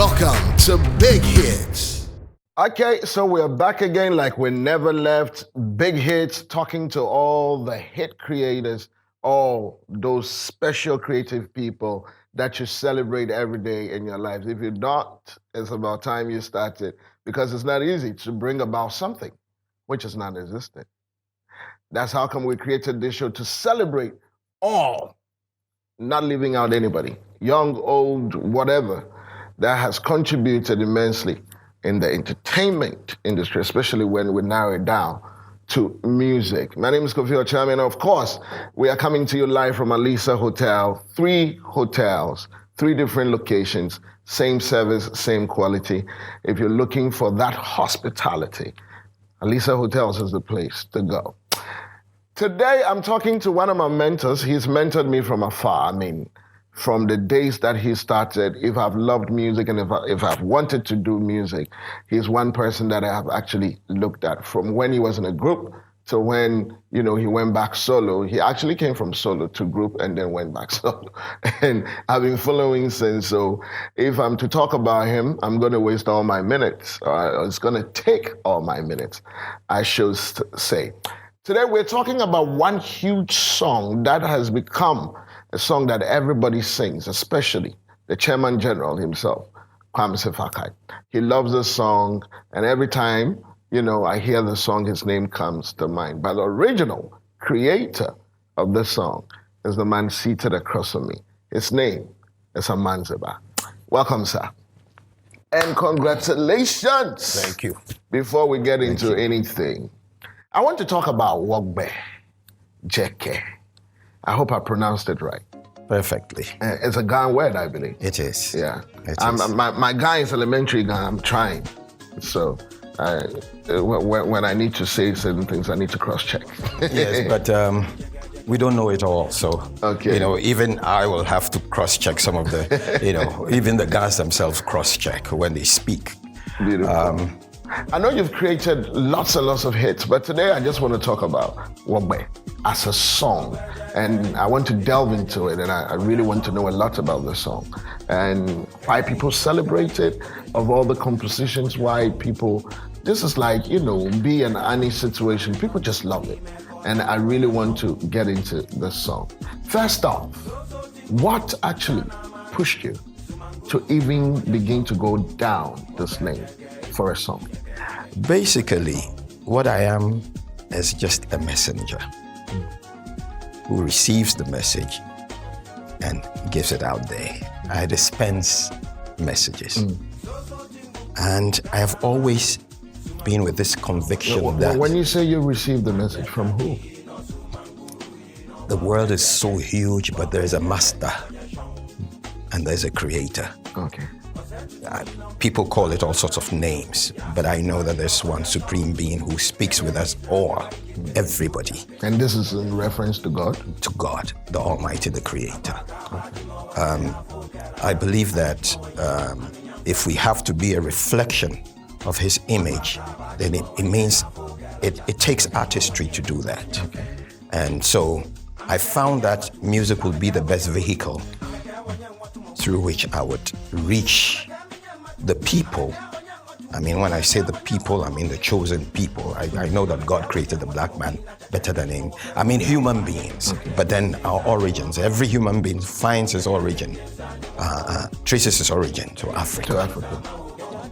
Welcome to Big Hits. Okay, so we're back again like we never left. Big Hits, talking to all the hit creators, all those special creative people that you celebrate every day in your lives. If you're not, it's about time you started, because it's not easy to bring about something which is non-existent. That's how come we created this show, to celebrate all, not leaving out anybody, young, old, whatever, that has contributed immensely in the entertainment industry, especially when we narrow it down to music. My name is Quophi, Okyeame, and of course, we are coming to you live from Alisa Hotel. 3 hotels, 3 different locations, same service, same quality. If you're looking for that hospitality, Alisa Hotels is the place to go. Today, I'm talking to one of my mentors. He's mentored me from afar. I mean, from the days that he started. If I've loved music and if I've wanted to do music, he's one person that I have actually looked at from when he was in a group to when, he went back solo. He actually came from solo to group and then went back solo. And I've been following since. So if I'm to talk about him, I'm going to waste all my minutes. It's going to take all my minutes, I should say. Today, we're talking about one huge song that has become a song that everybody sings, especially the Chairman General himself, Quophi. He loves this song, and every time, I hear the song, his name comes to mind. But the original creator of this song is the man seated across from me. His name is Amandzeba. Welcome, sir. And congratulations. Thank you. Before we get into anything, I want to talk about Wogb3. I hope I pronounced it right. Perfectly. It's a Ghan word, I believe. It is. Yeah. It is. My Ghan is elementary Ghan. I'm trying. So when I need to say certain things, I need to cross-check. Yes, but we don't know it all. So, okay. Even I will have to cross-check some of the, even the Ghans themselves cross-check when they speak. Beautiful. I know you've created lots and lots of hits, but today I just want to talk about Wogb3 as a song. And I want to delve into it, and I really want to know a lot about the song and why people celebrate it, of all the compositions, why people, this is like, be an Annie situation. People just love it. And I really want to get into the song. First off, what actually pushed you to even begin to go down this lane for a song? Basically, what I am is just a messenger who receives the message and gives it out there. I dispense messages. And I have always been with this conviction that... When you say you receive the message, from who? The world is so huge, but there is a master and there's a creator. Okay. People call it all sorts of names, but I know that there's one supreme being who speaks with us all, everybody. And this is in reference to God? To God, the Almighty, the Creator. Okay. I believe that if we have to be a reflection of His image, then it means it takes artistry to do that. Okay. And so I found that music will be the best vehicle through which I would reach the people. I mean, when I say the people, I mean the chosen people. I know that God created the black man better than him. I mean human beings, but then our origins. Every human being finds his origin, traces his origin to Africa.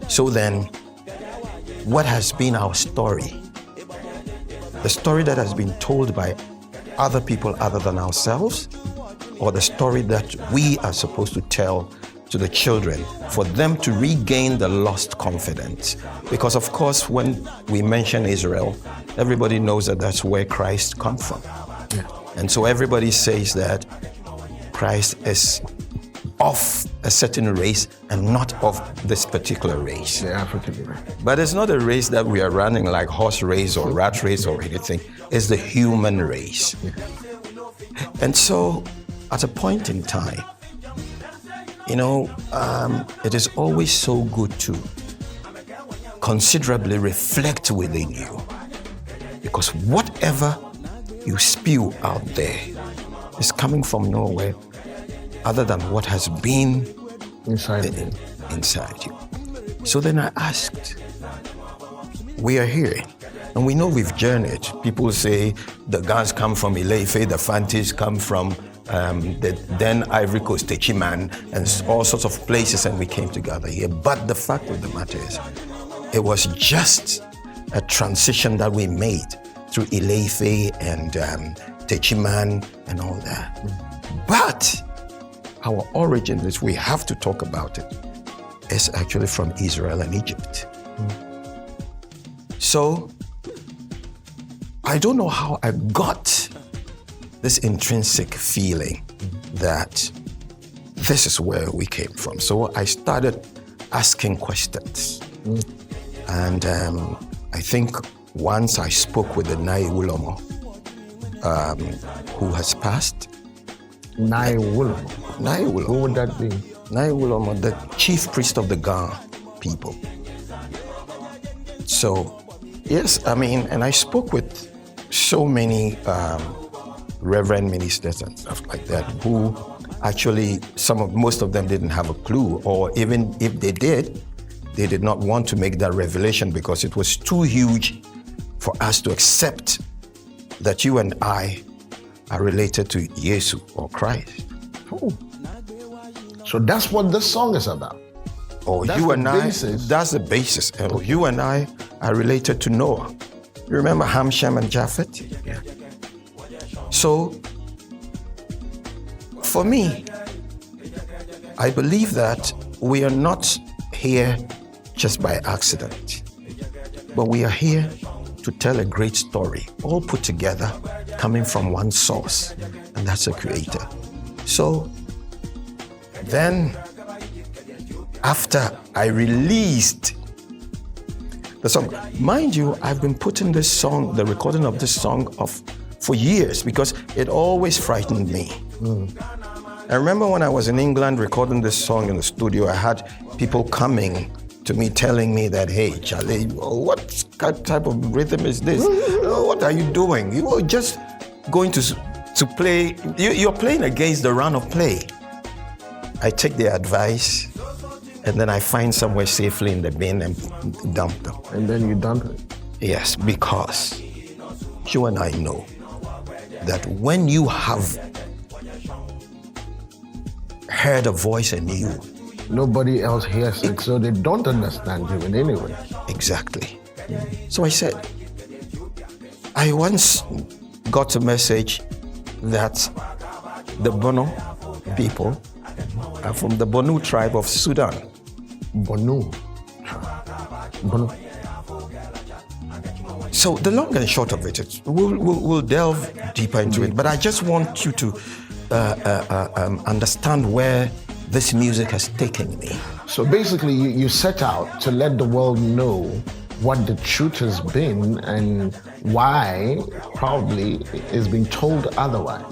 So then, what has been our story? The story that has been told by other people other than ourselves, or the story that we are supposed to tell to the children for them to regain the lost confidence? Because of course, when we mention Israel, everybody knows that that's where Christ comes from. Yeah. And so everybody says that Christ is of a certain race and not of this particular race. The African race. But it's not a race that we are running like horse race or rat race or anything. It's the human race. Yeah. And so at a point in time, it is always so good to considerably reflect within you, because whatever you spew out there is coming from nowhere other than what has been inside of you. inside you. So then I asked, we are here, and we know we've journeyed. People say the guns come from Ilefe, the Fantis come from the then Ivory Coast, Techiman, and all sorts of places, and we came together here. But the fact of the matter is, it was just a transition that we made through Ilefe and Techiman and all that. But our origin, is we have to talk about it, is actually from Israel and Egypt. So I don't know how I got this intrinsic feeling that this is where we came from. So I started asking questions. And I think once I spoke with the Nai Ulomo, who has passed. Nai Ulomo? Nai Ulomo. Who would that be? Nai Ulomo, the chief priest of the Ga people. So, yes, I mean, and I spoke with so many reverend ministers and stuff like that who actually, most of them didn't have a clue, or even if they did not want to make that revelation because it was too huge for us to accept that you and I are related to Jesus or Christ. Oh. So that's what this song is about. Or that's you and basis. That's the basis. You and I are related to Noah. You remember Ham, Shem, and Japheth? Yeah. So, for me, I believe that we are not here just by accident, but we are here to tell a great story, all put together, coming from one source, and that's a creator. So, then, after I released the song, mind you, I've been putting this song, the recording of this song off for years because it always frightened me. I remember when I was in England recording this song in the studio, I had people coming to me telling me that, hey, Charlie, what type of rhythm is this? What are you doing? You are just going to play, you're playing against the run of play. I take their advice, and then I find somewhere safely in the bin and dump them. And then you dump it? Yes, because you and I know that when you have heard a voice in you, nobody else hears it, so they don't understand you in any way. Exactly. So I said, I once got a message that the Bono people are from the Bonu tribe of Sudan. Bonu. So the long and short of it is, we'll delve deeper into it, but I just want you to understand where this music has taken me. So basically, you set out to let the world know what the truth has been and why probably is being told otherwise.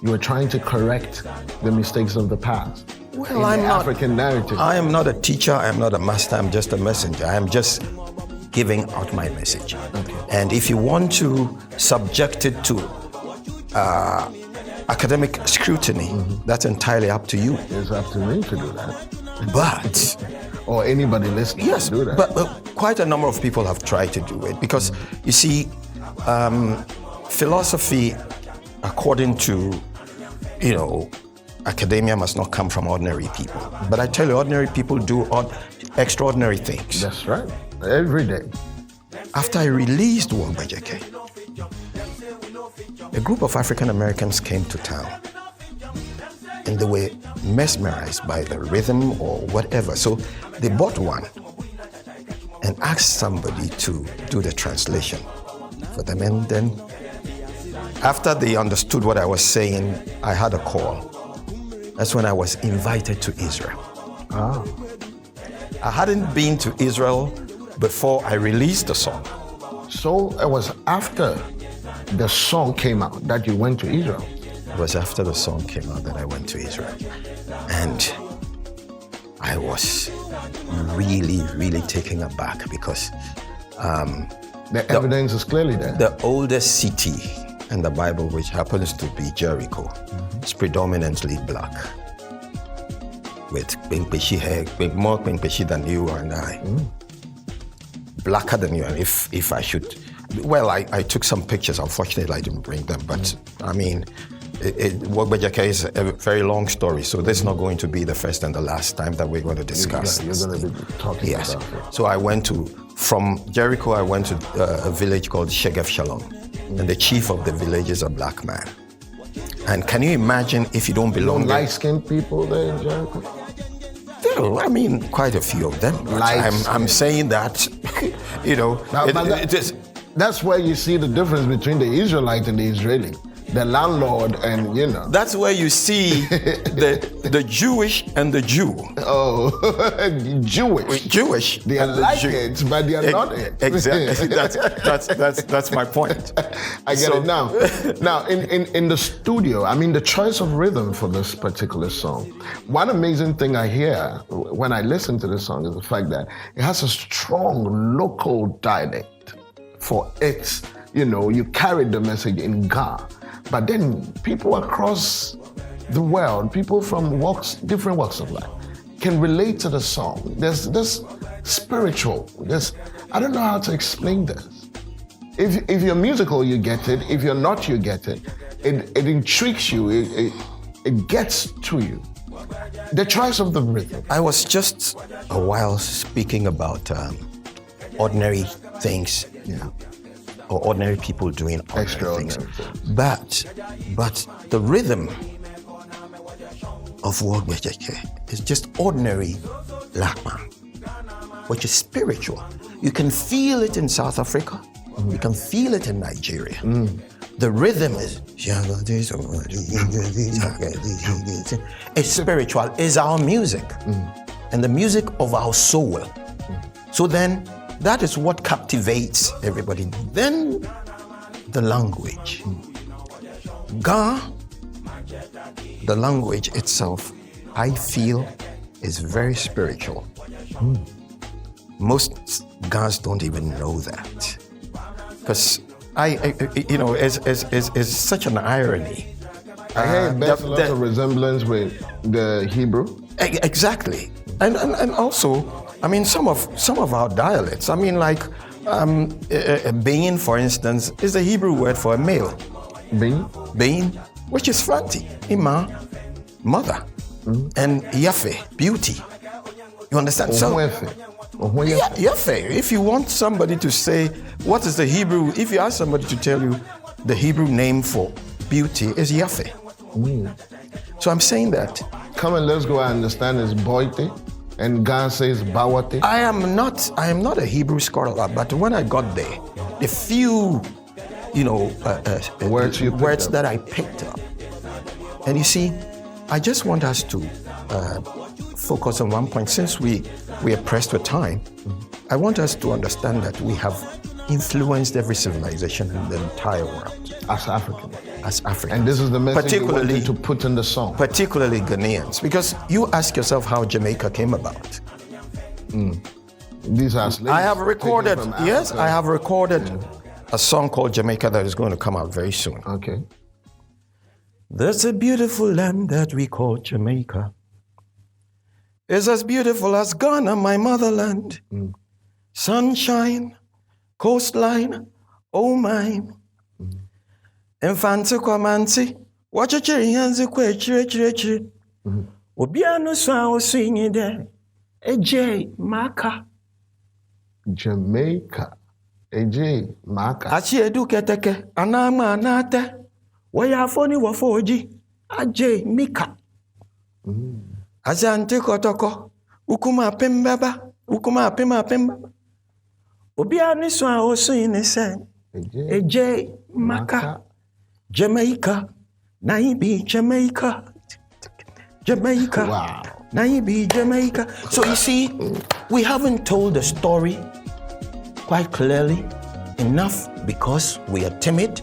You are trying to correct the mistakes of the past. Well, I'm not African narrative. I am not a teacher, I am not a master, I'm just a messenger. I am just giving out my message. Okay. And if you want to subject it to academic scrutiny, that's entirely up to you. It's up to me to do that. But or anybody listening yes, to do that. but quite a number of people have tried to do it because you see, philosophy, according to, academia must not come from ordinary people. But I tell you, ordinary people do extraordinary things. That's right. Every day. After I released Wogb3, a group of African Americans came to town and they were mesmerized by the rhythm or whatever. So they bought one and asked somebody to do the translation for them. And then after they understood what I was saying, I had a call. That's when I was invited to Israel. Ah. I hadn't been to Israel before I released the song. So it was after the song came out that you went to Israel? It was after the song came out that I went to Israel. And I was really, really taken aback because the evidence is clearly there. The oldest city in the Bible, which happens to be Jericho, is predominantly black. with Pinkpeshi hair, with more Pinkpeshi than you and I. Blacker than you, and if I should, well, I took some pictures. Unfortunately, I didn't bring them, but I mean, Wogb3 is a very long story, so this is not going to be the first and the last time that we're going to discuss this. You're going to be talking about it. So I went from Jericho, I went to a village called Shegef Shalom, and the chief of the village is a black man. And can you imagine if you don't belong there? Light-skinned people there in Jericho? Well, I mean, quite a few of them. But I'm saying that, you know, that's where you see the difference between the Israelite and the Israeli. The landlord and, you know. That's where you see the Jewish and the Jew. Oh, Jewish. Jewish. They are like it, but they are not it. Exactly. That's my point. I get it now. Now, in the studio, I mean, the choice of rhythm for this particular song. One amazing thing I hear when I listen to this song is the fact that it has a strong local dialect for it. You know, you carried the message in Ga. But then people across the world, people from different walks of life, can relate to the song. There's this spiritual, I don't know how to explain this. If you're musical, you get it. If you're not, you get it. It intrigues you. It gets to you. The choice of the rhythm. I was just a while speaking about ordinary things. Yeah. Or ordinary people doing ordinary things. But the rhythm of Wogb3 is just ordinary black man, which is spiritual. You can feel it in South Africa. You can feel it in Nigeria. The rhythm is it's spiritual. It's our music and the music of our soul. So then that is what captivates everybody. Then the language. Ga, the language itself, I feel is very spiritual. Most Gans don't even know that. Because it's such an irony. I hear it bears a lot of resemblance with the Hebrew. Exactly. And also, I mean, some of our dialects, I mean, like, Bein, for instance, is the Hebrew word for a male. Bein? Bein, which is Fanti, Ima, mother, and Yafe, beauty. You understand? So, Yafe, if you want somebody to say, what is the Hebrew, if you ask somebody to tell you the Hebrew name for beauty is Yafe. So I'm saying that. Come on, let's go and understand is Boite. And God says Bawate. I am not a Hebrew scholar, but when I got there, the few, words that I picked up. And you see, I just want us to focus on one point. Since we are pressed with time, I want us to understand that we have influenced every civilization in the entire world. As Africans. And this is the message you wanted to put in the song. Particularly Ghanaians, because you ask yourself how Jamaica came about. These are slaves. I have recorded a song called Jamaica that is going to come out very soon. Okay. There's a beautiful land that we call Jamaica. It's as beautiful as Ghana, my motherland. Sunshine, coastline, oh mine. Infanti kwamanti, wachachiri yanzi kwe chire. Obiano swa osinyi de, eje maka. Jamaica, eje maka. Achi edu keteke, anama anate, waya foni wafoji, aje mika. Azante kotoko, ukuma pembaba, ukuma pembaba. Obiano swa osinyi se, eje maka. Jamaica, Naibi, Jamaica. Wow. Naibi, Jamaica. So you see, we haven't told the story quite clearly enough because we are timid.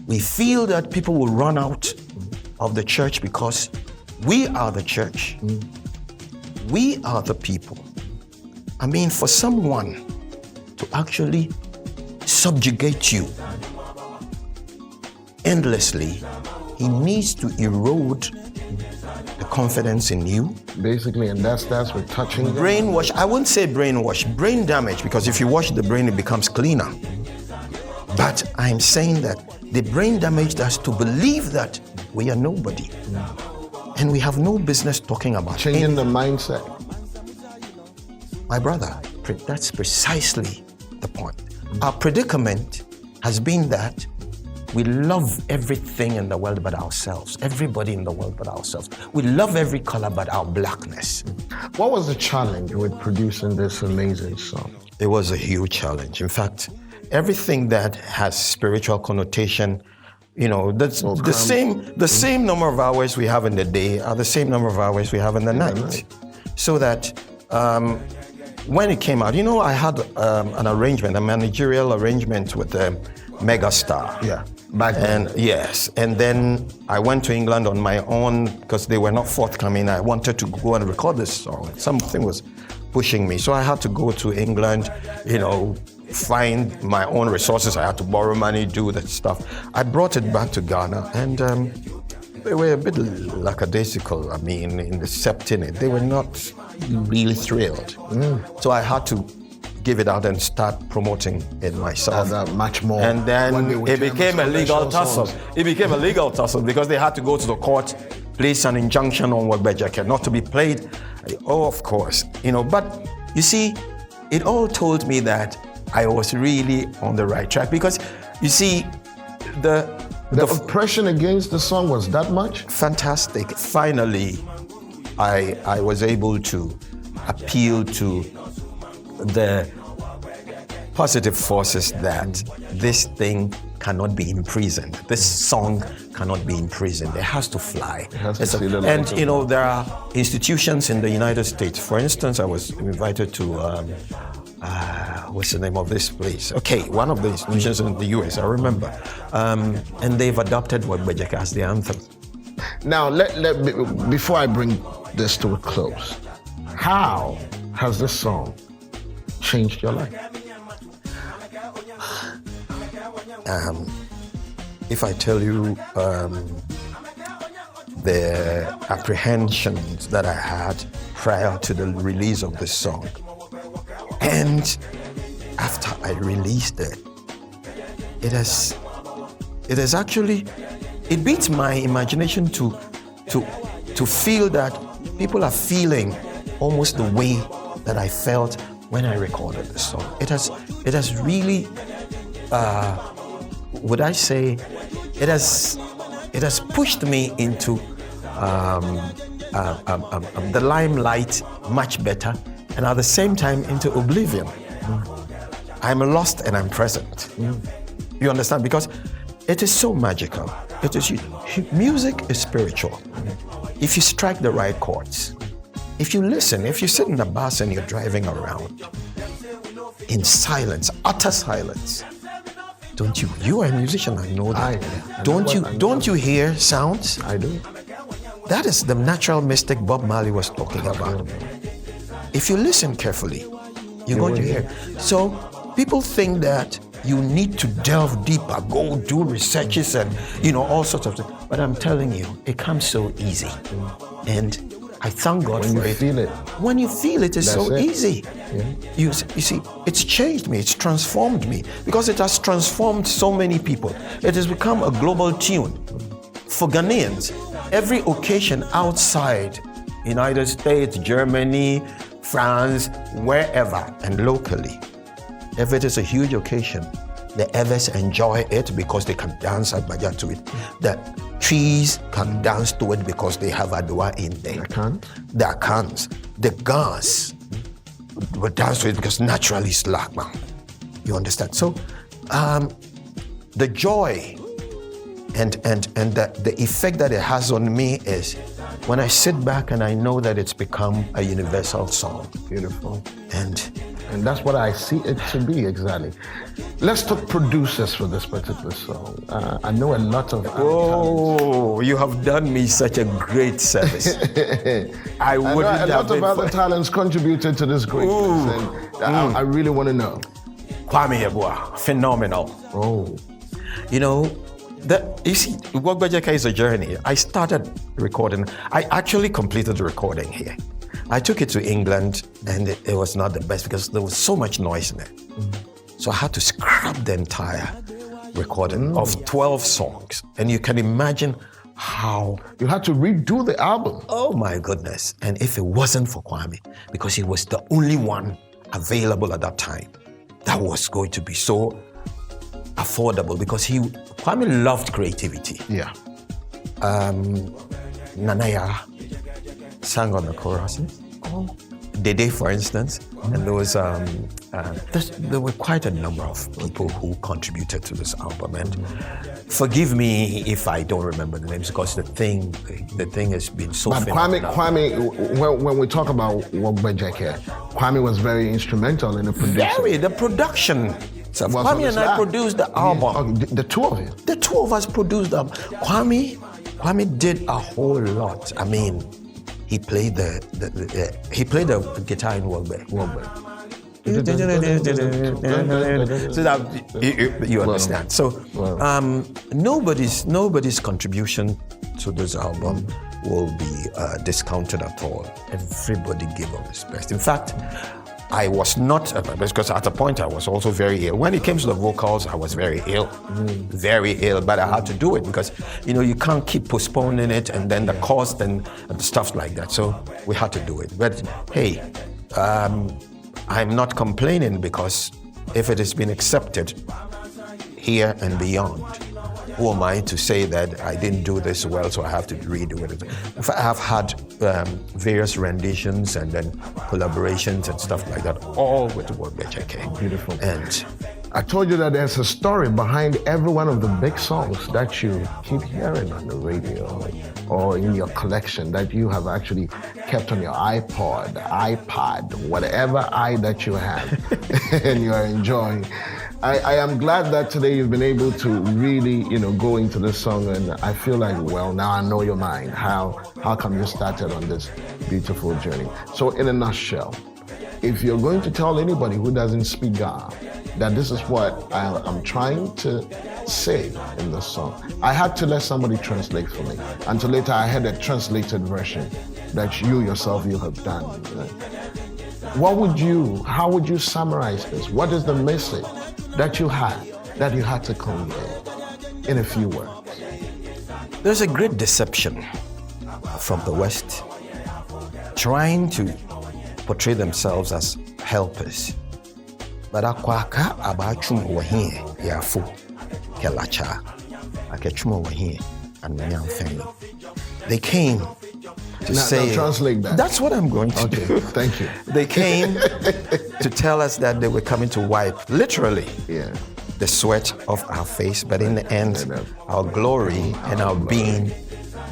We feel that people will run out of the church because we are the church. We are the people. I mean, for someone to actually subjugate you endlessly, he needs to erode the confidence in you. Basically, and that's with touching them. Brainwash, I wouldn't say brainwash, brain damage, because if you wash the brain, it becomes cleaner. But I'm saying that the brain damaged us to believe that we are nobody. And we have no business talking about changing the mindset. My brother, that's precisely the point. Our predicament has been that we love everything in the world but ourselves. Everybody in the world but ourselves. We love every color but our blackness. What was the challenge with producing this amazing song? It was a huge challenge. In fact, everything that has spiritual connotation, you know, that's the same number of hours we have in the day are the same number of hours we have in the night. So that when it came out, you know, I had an arrangement, a managerial arrangement with a megastar. Yeah, back then. And yes, and then I went to England on my own because they were not forthcoming. I wanted to go and record this song. Something was pushing me, so I had to go to England, you know, find my own resources. I had to borrow money, do that stuff. I brought it back to Ghana, and they were a bit lackadaisical. I mean, in accepting it, they were not really thrilled. So I had to give it out and start promoting it myself. Much more. And then it became a legal tussle. It became a legal tussle because they had to go to the court, place an injunction on Wogb3 not to be played. Oh, of course, you know. But you see, it all told me that I was really on the right track, because you see, the oppression against the song was that much? Fantastic. Finally, I was able to appeal to the positive forces that this thing cannot be imprisoned. This song cannot be imprisoned. It has to fly. And you know, there are institutions in the United States. For instance, I was invited to what's the name of this place? Okay, one of the institutions in the US, I remember. And they've adopted Wogb3 as the anthem. Now, before I bring this to a close, how has this song changed your life? If I tell you the apprehensions that I had prior to the release of this song, and after I released it, it actually beats my imagination to feel that people are feeling almost the way that I felt when I recorded the song. It has really, would I say, it has pushed me into the limelight much better, and at the same time into oblivion. I'm lost and I'm present. You understand? Because it is so magical. Music is spiritual. If you strike the right chords, if you listen, if you sit in a bus and you're driving around in silence, utter silence, you are a musician, I know that. Don't you hear sounds? I do. That is the natural mystic Bob Marley was talking about. If you listen carefully, you're going to hear. So people think that you need to delve deeper, go do researches and, you know, all sorts of things. But I'm telling you, it comes so easy. And I thank God for it. When you feel it. When you feel it, it's so easy. Yeah. You see, it's changed me, it's transformed me, because it has transformed so many people. It has become a global tune. For Ghanaians, every occasion outside United States, Germany, France, wherever, and locally, if it is a huge occasion, the others enjoy it because they can dance agbaja to it. The trees can dance to it because they have adwa in there. The Akans. The Gans will dance to it because naturally it's Lakman. You understand? So the joy and the effect that it has on me is when I sit back and I know that it's become a universal song. Beautiful. And that's what I see it to be, exactly. Let's talk producers for this particular song. I know a lot of talents. You have done me such a great service. I wouldn't have a lot of other talents contributed to this greatness, and I really want to know. Kwame Yeboah, phenomenal. Oh. You know, You see, Wogb3 is a journey. I started recording. I actually completed the recording here. I took it to England, and it was not the best because there was so much noise in it. So I had to scrap the entire recording of 12 songs. And you can imagine how... You had to redo the album. Oh my goodness. And if it wasn't for Quophi, because he was the only one available at that time, that was going to be so affordable because Quophi loved creativity. Yeah. Nanaya sang on the choruses. Dede, for instance, and there were quite a number of people who contributed to this album. And forgive me if I don't remember the names because the thing has been so. But Quophi, when we talk about Wogb3, Quophi was very instrumental in the production. The production. So Quophi and I produced the album. Yeah. The two of you. The two of us produced them. Quophi did a whole lot. I mean, he played the guitar in Wogb3. So that you understand. So nobody's contribution to this album will be discounted at all. Everybody gave up his best. In fact, I was not, because at a point I was also very ill. When it came to the vocals, I was very ill, but I had to do it because, you can't keep postponing it and then the cost and stuff like that. So we had to do it. But hey, I'm not complaining because if it has been accepted here and beyond, who am I to say that I didn't do this well, so I have to redo it? In fact, I have had various renditions and then collaborations and stuff like that, all with Wogb3. Beautiful. And I told you that there's a story behind every one of the big songs that you keep hearing on the radio or in your collection that you have actually kept on your iPod, iPad, whatever that you have and you are enjoying. I am glad that today you've been able to really, go into this song, and I feel like, well, now I know your mind. How come you started on this beautiful journey? So in a nutshell, if you're going to tell anybody who doesn't speak Ga that this is what I'm trying to say in this song, I had to let somebody translate for me. Until later I had a translated version that you yourself have done. How would you summarize this? What is the message that you had to convey in a few words? There's a great deception from the West trying to portray themselves as helpers. But akwaka abachum wahin yafu kelacha akechum wahin and family. They came to say, translate that. That's what I'm going to do. Thank you. They came to tell us that they were coming to wipe, literally, the sweat off our face, but in the end, our glory and our being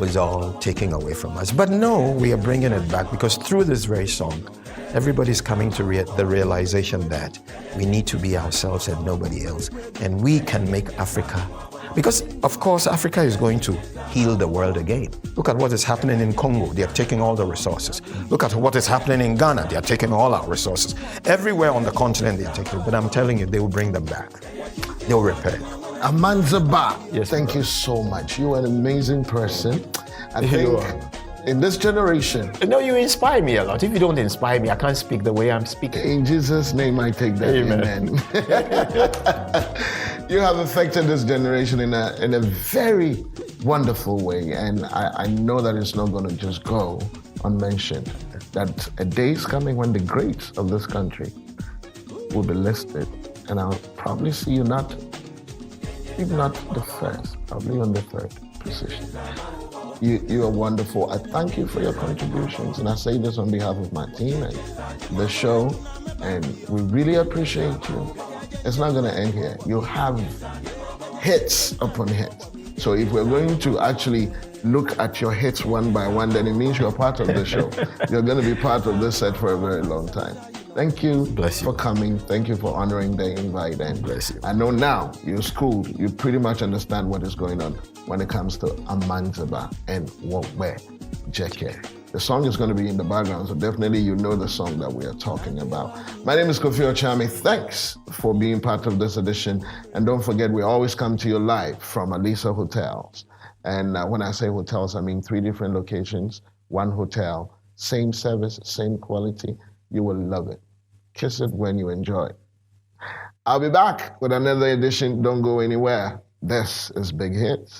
was all taken away from us. But no, we are bringing it back because through this very song, everybody's coming to the realization that we need to be ourselves and nobody else, and we can make Africa. Because, of course, Africa is going to heal the world again. Look at what is happening in Congo. They are taking all the resources. Look at what is happening in Ghana. They are taking all our resources. Everywhere on the continent, they are taking it. But I'm telling you, they will bring them back. They will repair. Amandzeba, yes, thank you so much. You are an amazing person. I think in this generation... No, you inspire me a lot. If you don't inspire me, I can't speak the way I'm speaking. In Jesus' name, I take that. Amen. You have affected this generation in a very wonderful way, and I know that it's not going to just go unmentioned. That a day is coming when the greats of this country will be listed, and I'll probably see you if not the first, probably on the third position. You are wonderful. I thank you for your contributions, and I say this on behalf of my team and the show, and we really appreciate you. It's not going to end here. You have hits upon hits. So if we're going to actually look at your hits one by one, then it means you're part of the show. You're going to be part of this set for a very long time. Thank you, for coming. Thank you for honoring the invite. And bless you. I know now you're schooled. You pretty much understand what is going on when it comes to Amandzeba and Wogb3. The song is going to be in the background, so definitely you know the song that we are talking about. My name is Quophi Okyeame. Thanks for being part of this edition. And don't forget, we always come to you live from Alisa Hotels. And when I say hotels, I mean 3 different locations, 1 hotel, same service, same quality. You will love it. Kiss it when you enjoy it. I'll be back with another edition. Don't go anywhere. This is Big Hits.